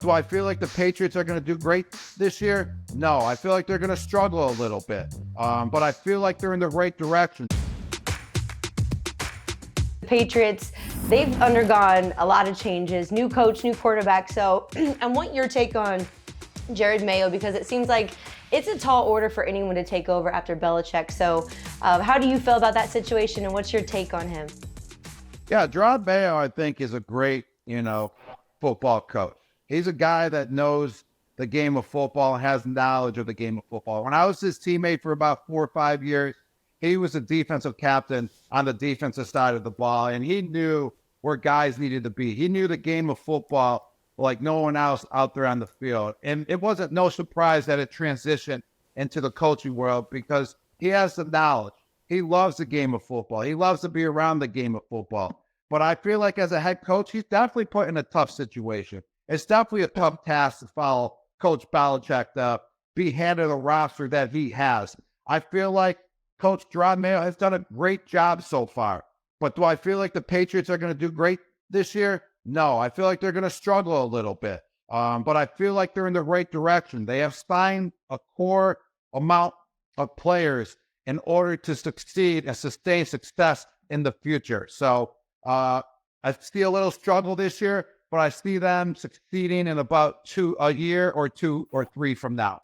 Do I feel like the Patriots are going to do great this year? No, I feel like they're going to struggle a little bit. But I feel like they're in the right direction. The Patriots, they've undergone a lot of changes, new coach, new quarterback. So I want your take on Jerod Mayo, because it seems like it's a tall order for anyone to take over after Belichick. So how do you feel about that situation, and what's your take on him? Yeah, Jerod Mayo, I think, is a great, football coach. He's a guy that knows the game of football and has knowledge of the game of football. When I was his teammate for about 4 or 5 years, he was a defensive captain on the defensive side of the ball, and he knew where guys needed to be. He knew the game of football like no one else out there on the field. And it wasn't no surprise that it transitioned into the coaching world, because he has the knowledge. He loves the game of football. He loves to be around the game of football. But I feel like as a head coach, he's definitely put in a tough situation. It's definitely a tough task to follow Coach Belichick to be handed the roster that he has. I feel like Coach Jerod Mayo has done a great job so far. But do I feel like the Patriots are going to do great this year? No, I feel like they're going to struggle a little bit. But I feel like they're in the right direction. They have signed a core amount of players in order to succeed and sustain success in the future. So I see a little struggle this year, but I see them succeeding in about a year or 2 or 3 from now.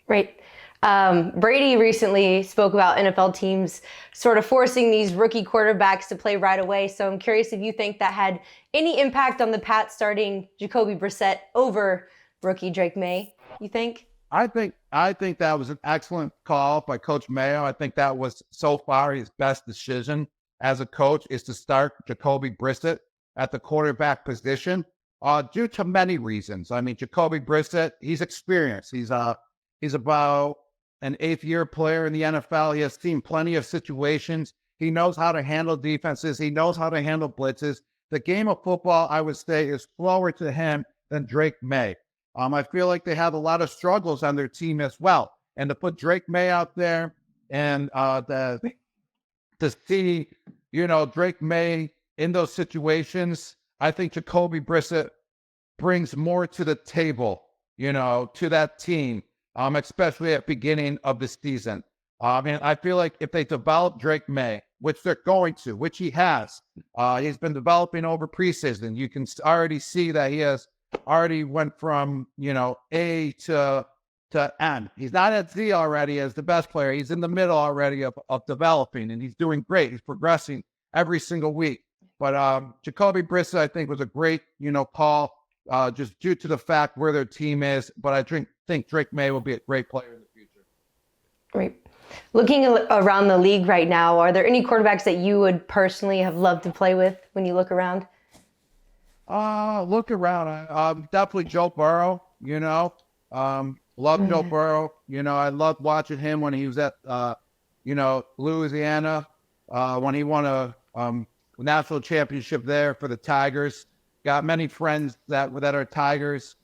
Right. Brady recently spoke about NFL teams sort of forcing these rookie quarterbacks to play right away. So I'm curious if you think that had any impact on the Pats starting Jacoby Brissett over rookie Drake Maye, you think? I think that was an excellent call by Coach Mayo. I think that was so far his best decision as a coach, is to start Jacoby Brissett at the quarterback position, due to many reasons. I mean, Jacoby Brissett, he's experienced. He's about an 8th-year player in the NFL. He has seen plenty of situations. He knows how to handle defenses. He knows how to handle blitzes. The game of football, I would say, is slower to him than Drake Maye. I feel like they have a lot of struggles on their team as well. And to put Drake Maye out there and to see, Drake Maye in those situations, I think Jacoby Brissett brings more to the table, to that team, especially at the beginning of the season. And I feel like if they develop Drake Maye, which they're going to, which he has, he's been developing over preseason. You can already see that he has already went from, A to N. He's not at Z already as the best player. He's in the middle already of developing, and he's doing great. He's progressing every single week. But Jacoby Brissett, I think, was a great, call, just due to the fact where their team is. But I think Drake Maye will be a great player in the future. Great. Looking around the league right now, are there any quarterbacks that you would personally have loved to play with when you look around? Look around. Definitely Joe Burrow, love Joe Burrow. I loved watching him when he was at, Louisiana, when he won a national championship there for the Tigers. Got many friends that are Tigers.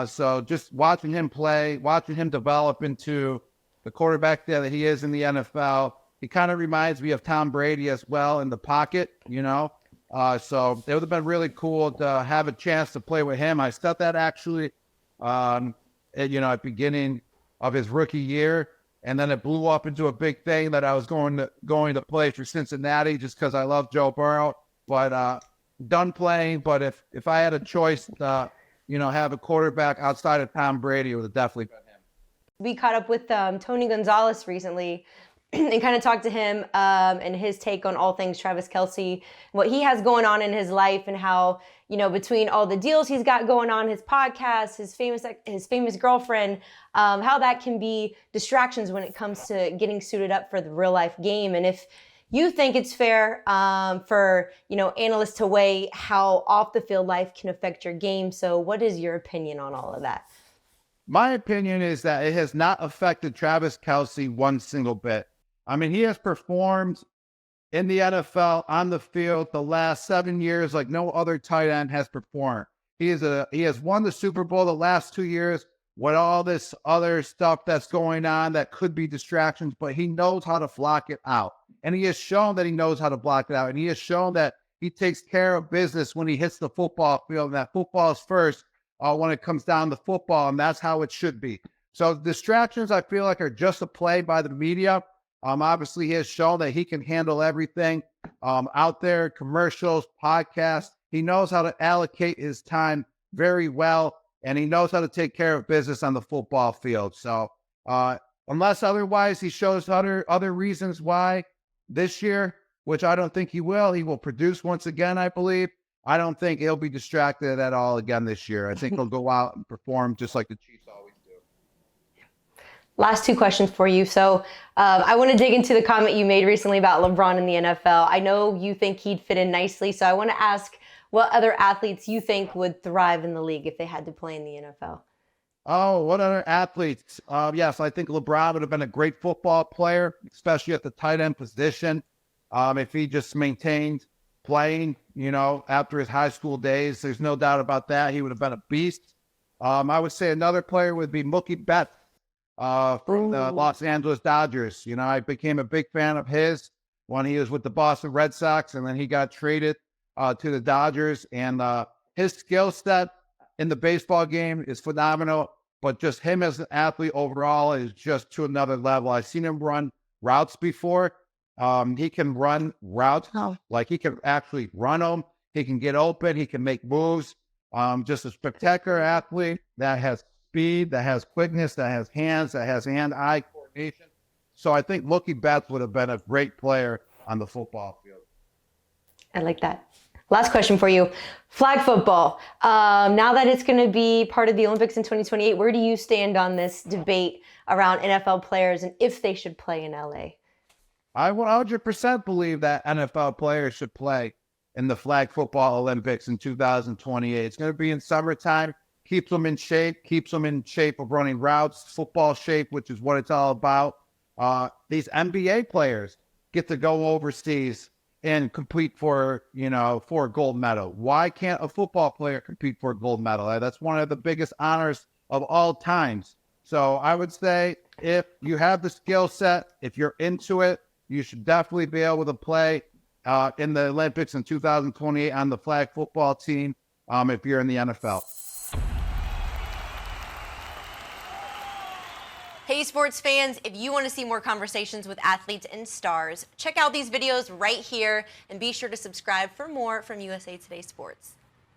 So just watching him play, watching him develop into the quarterback that he is in the NFL. He kind of reminds me of Tom Brady as well in the pocket, So it would have been really cool to have a chance to play with him. I thought that actually, at the beginning of his rookie year, and then it blew up into a big thing that I was going to play for Cincinnati just because I love Joe Burrow. But done playing. But if I had a choice to, have a quarterback outside of Tom Brady, it would have definitely been him. We caught up with Tony Gonzalez recently and kind of talked to him and his take on all things Travis Kelce, what he has going on in his life, and how, between all the deals he's got going on, his podcast, his famous girlfriend, how that can be distractions when it comes to getting suited up for the real life game. And if you think it's fair for, analysts to weigh how off the field life can affect your game. So what is your opinion on all of that? My opinion is that it has not affected Travis Kelce one single bit. I mean, he has performed in the NFL on the field the last 7 years like no other tight end has performed. He has won the Super Bowl the last 2 years with all this other stuff that's going on that could be distractions, but he knows how to block it out. And he has shown that he knows how to block it out. And he has shown that he takes care of business when he hits the football field, and that football is first when it comes down to football, and that's how it should be. So distractions, I feel like, are just a play by the media. Obviously, he has shown that he can handle everything out there, commercials, podcasts. He knows how to allocate his time very well, and he knows how to take care of business on the football field. So unless otherwise he shows other reasons why this year, which I don't think he will produce once again, I believe. I don't think he'll be distracted at all again this year. I think he'll go out and perform just like the Chiefs always do. Last two questions for you. So I want to dig into the comment you made recently about LeBron in the NFL. I know you think he'd fit in nicely, so I want to ask what other athletes you think would thrive in the league if they had to play in the NFL. Oh, what other athletes? Yes, I think LeBron would have been a great football player, especially at the tight end position. If he just maintained playing, after his high school days, there's no doubt about that. He would have been a beast. I would say another player would be Mookie Betts from the Los Angeles Dodgers. I became a big fan of his when he was with the Boston Red Sox, and then he got traded to the Dodgers. And his skill set in the baseball game is phenomenal, but just him as an athlete overall is just to another level. I've seen him run routes before. He can run routes, like he can actually run them. He can get open. He can make moves. Just a spectacular athlete that has speed, that has quickness, that has hands, that has hand-eye coordination. So I think Mookie Betts would have been a great player on the football field. I like that. Last question for you. Flag football. Now that it's going to be part of the Olympics in 2028, where do you stand on this debate around NFL players and if they should play in LA? I 100% believe that NFL players should play in the flag football Olympics in 2028. It's going to be in summertime. Keeps them in shape of running routes, football shape, which is what it's all about. These NBA players get to go overseas and compete for a gold medal. Why can't a football player compete for a gold medal? That's one of the biggest honors of all times. So I would say if you have the skill set, if you're into it, you should definitely be able to play in the Olympics in 2028 on the flag football team if you're in the NFL. Hey, sports fans, if you want to see more conversations with athletes and stars, check out these videos right here and be sure to subscribe for more from USA Today Sports.